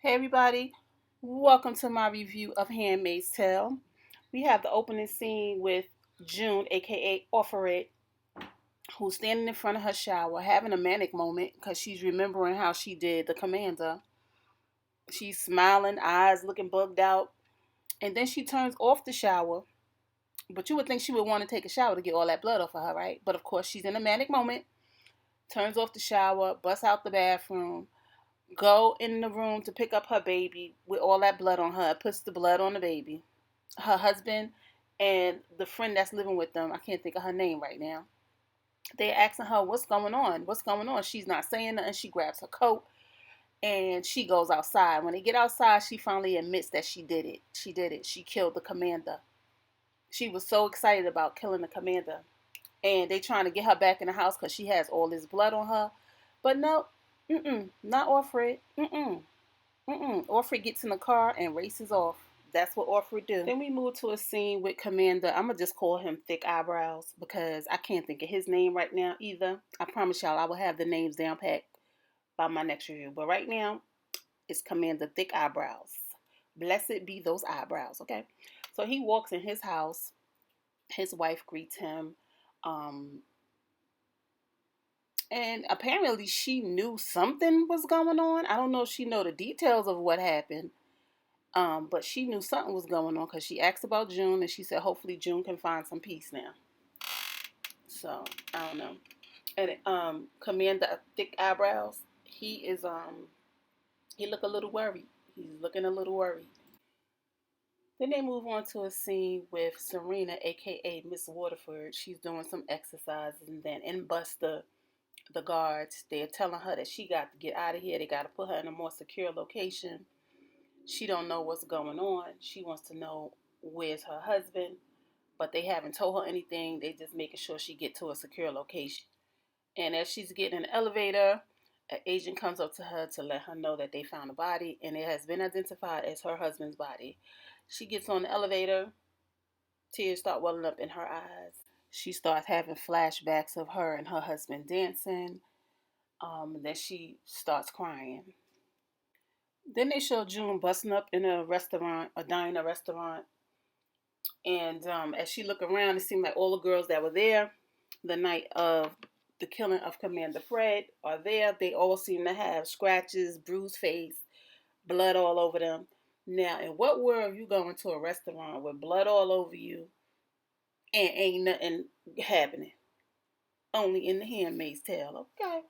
Hey everybody, welcome to my review of Handmaid's Tale. We have the opening scene with June, aka Waterford, who's standing in front of her shower having a manic moment because she's remembering how she did the commander. She's smiling, eyes looking bugged out, and then she turns off the shower. But you would think she would want to take a shower to get all that blood off of her, right? But of course, she's in a manic moment, turns off the shower, busts out the bathroom, go in the room to pick up her baby with all that blood on her, puts the blood on the baby. Her husband and the friend that's living with them, I can't think of her name right now. They're asking her, what's going on? What's going on? She's not saying nothing. She grabs her coat and she goes outside. When they get outside, she finally admits that she did it. She did it. She killed the commander. She was so excited about killing the commander. And they trying to get her back in the house because she has all this blood on her. But no, not Alfred. Alfred gets in the car and races off. That's what Alfred do. Then we move to a scene with Commander. I'm gonna just call him Thick Eyebrows because I can't think of his name right now either. I promise y'all I will have the names down packed by my next review. But right now it's Commander Thick Eyebrows. Blessed be those eyebrows, okay? So he walks in his house. His wife greets him. Um, and apparently she knew something was going on. I don't know if she know the details of what happened. But she knew something was going on because she asked about June and she said hopefully June can find some peace now. So I don't know. And Commander Thick Eyebrows, he look a little worried. He's looking a little worried. Then they move on to a scene with Serena, aka Miss Waterford. She's doing some exercises, and then in bust the guards. They're telling her that she got to get out of here. They got to put her in a more secure location. She don't know what's going on. She wants to know where's her husband, but they haven't told her anything. They just making sure she get to a secure location. And as she's getting in the elevator, an agent comes up to her to let her know that they found a body and it has been identified as her husband's body. She gets on the elevator, tears start welling up in her eyes. She starts having flashbacks of her and her husband dancing. Then she starts crying. Then they show June busting up in a restaurant, a diner restaurant. And as she looked around, it seemed like all the girls that were there the night of the killing of Commander Fred are there. They all seem to have scratches, bruised face, blood all over them. Now, in what world are you going to a restaurant with blood all over you and ain't nothing happening? Only in the Handmaid's Tale, okay?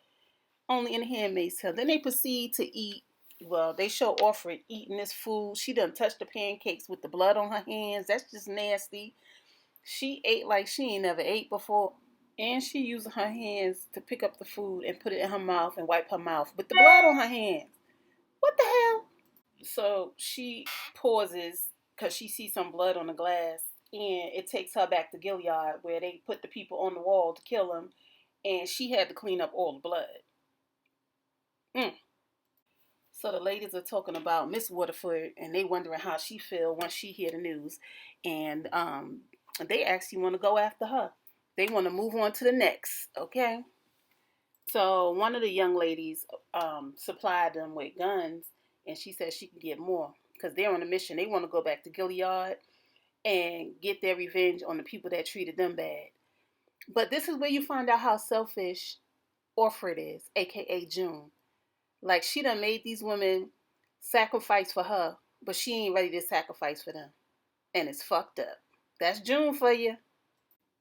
Only in the Handmaid's Tale. Then they proceed to eat. Well, they show Offred eating this food. She done touched the pancakes with the blood on her hands. That's just nasty. She ate like she ain't never ate before. And she using her hands to pick up the food and put it in her mouth and wipe her mouth with the blood on her hands. What the hell? So she pauses because she sees some blood on the glass. And it takes her back to Gilead where they put the people on the wall to kill them. And she had to clean up all the blood. Mm. So the ladies are talking about Miss Waterford, and they wondering how she feel once she hear the news, and they actually want to go after her. They want to move on to the next. Okay. So one of the young ladies supplied them with guns, and she said she can get more because they're on a mission. They want to go back to Gilead and get their revenge on the people that treated them bad. But this is where you find out how selfish Orford is, aka June. Like she done made these women sacrifice for her, but she ain't ready to sacrifice for them. And it's fucked up. That's June for you.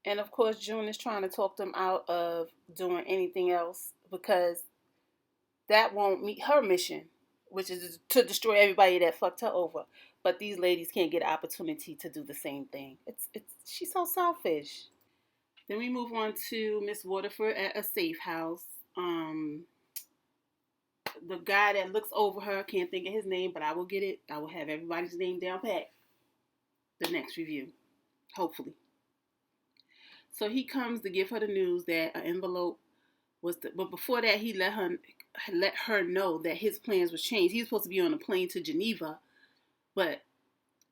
And of course, June is trying to talk them out of doing anything else because that won't meet her mission, which is to destroy everybody that fucked her over. But these ladies can't get an opportunity to do the same thing. It's she's so selfish. Then we move on to Miss Waterford at a safe house. The guy that looks over her, can't think of his name, but I will get it. I will have everybody's name down pat the next review, hopefully. So he comes to give her the news that an envelope but before that he let her know that his plans was changed. He was supposed to be on a plane to Geneva, but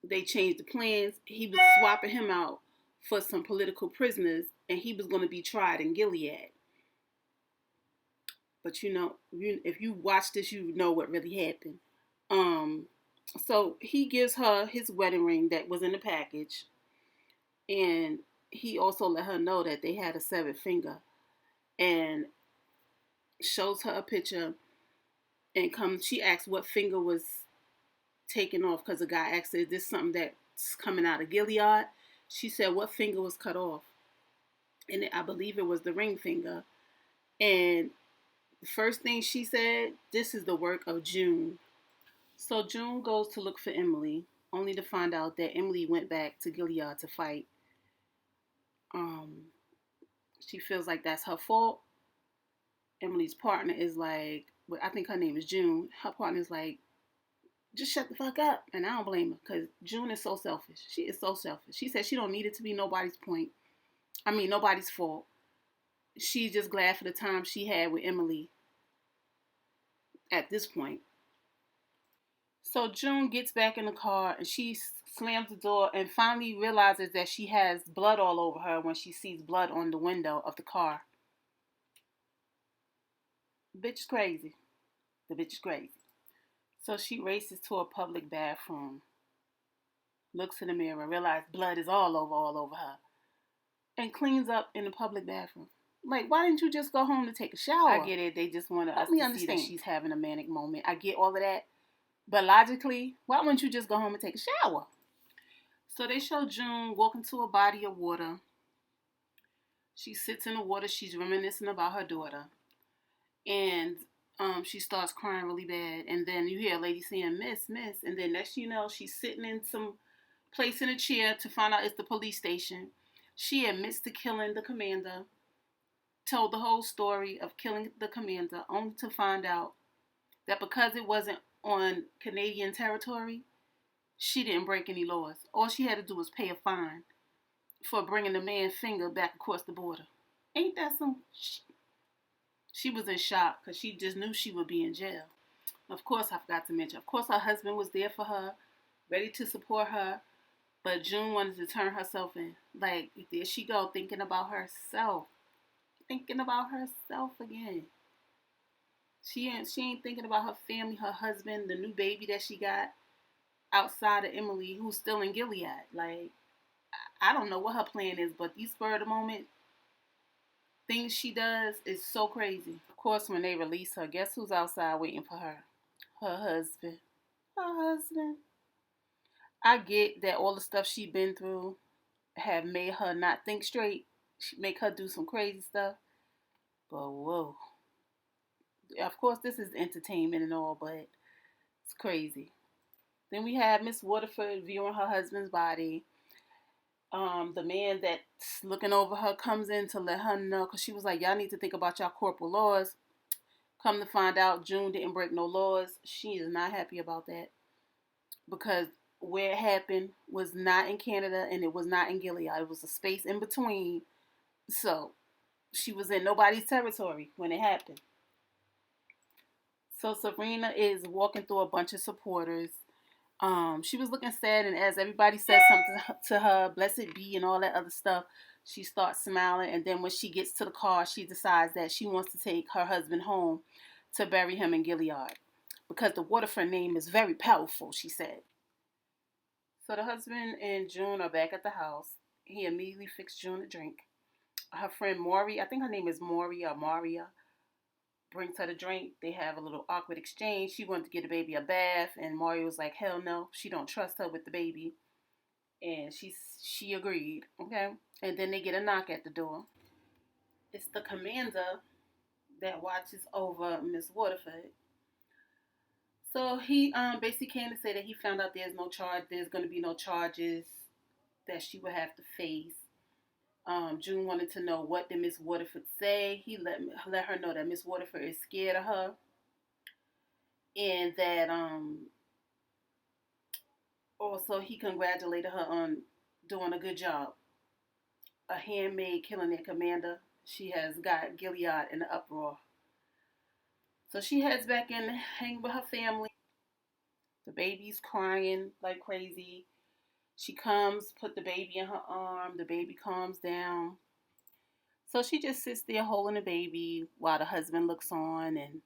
they changed the plans. He was swapping him out for some political prisoners, and he was going to be tried in Gilead. But if you watch this, you know what really happened. Um, so he gives her his wedding ring that was in the package, and he also let her know that they had a severed finger, and shows her a picture. And she asks what finger was taken off because the guy asked her, "Is this something that's coming out of Gilead?" She said, "What finger was cut off?" And I believe it was the ring finger. And the first thing she said, "This is the work of June." So June goes to look for Emily, only to find out that Emily went back to Gilead to fight. Um, she feels like that's her fault. Emily's partner is like, well, I think her name is June. Her partner is like, just shut the fuck up. And I don't blame her because June is so selfish. She is so selfish. She said she don't need it to be nobody's fault. She's just glad for the time she had with Emily at this point. So June gets back in the car and she slams the door and finally realizes that she has blood all over her when she sees blood on the window of the car. The bitch is crazy. The bitch is crazy. So she races to a public bathroom, looks in the mirror, realizes blood is all over her, and cleans up in the public bathroom. Like, why didn't you just go home to take a shower? I get it. They just want us to see that she's having a manic moment. I get all of that. But logically, why wouldn't you just go home and take a shower? So they show June walking to a body of water. She sits in the water. She's reminiscing about her daughter. And she starts crying really bad. And then you hear a lady saying, "Miss, miss." And then next you know, she's sitting in some place in a chair to find out it's the police station. She admits to killing the commander. Told the whole story of killing the commander, only to find out that because it wasn't on Canadian territory, she didn't break any laws. All she had to do was pay a fine for bringing the man's finger back across the border. Ain't that some? She was in shock because she just knew she would be in jail. Of course, I forgot to mention. Of course, her husband was there for her, ready to support her, but June wanted to turn herself in. Like, there she go, thinking about herself. Thinking about herself again. She ain't thinking about her family, her husband, the new baby that she got outside of Emily, who's still in Gilead. Like, I don't know what her plan is, but these spur of the moment things she does is so crazy. Of course, when they release her, guess who's outside waiting for her? Her husband. Her husband. I get that all the stuff she been through have made her not think straight, make her do some crazy stuff. But whoa. Of course, this is entertainment and all, but it's crazy. Then we have Miss Waterford viewing her husband's body. The man that's looking over her comes in to let her know, because she was like, y'all need to think about y'all corporal laws. Come to find out, June didn't break no laws. She is not happy about that, because where it happened was not in Canada and it was not in Gilead. It was a space in between. So she was in nobody's territory when it happened. So Serena is walking through a bunch of supporters. She was looking sad, and as everybody says something to her, "Blessed be," and all that other stuff, she starts smiling. And then when she gets to the car, she decides that she wants to take her husband home to bury him in Gilead, because the Waterford name is very powerful, she said. So the husband and June are back at the house. He immediately fixed June a drink. Her friend Maury, I think her name is Maury or Maria, brings her the drink. They have a little awkward exchange. She wanted to get the baby a bath, and Maury was like, hell no, she don't trust her with the baby. And she agreed, okay? And then they get a knock at the door. It's the commander that watches over Miss Waterford. So he basically came to say that he found out there's going to be no charges that she would have to face. June wanted to know, what did Miss Waterford say. He let her know that Miss Waterford is scared of her, and that also he congratulated her on doing a good job. A handmaid killing their commander. She has got Gilead in the uproar. So she heads back in, hang with her family. The baby's crying like crazy. She comes, put the baby in her arm. The baby calms down. So she just sits there holding the baby while the husband looks on and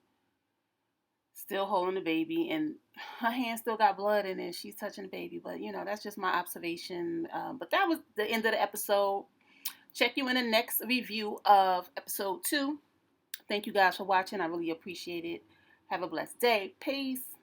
still holding the baby, and her hand still got blood in it. She's touching the baby, but that's just my observation. But that was the end of the episode. Check you in the next review of episode 2. Thank you guys for watching. I really appreciate it. Have a blessed day. Peace.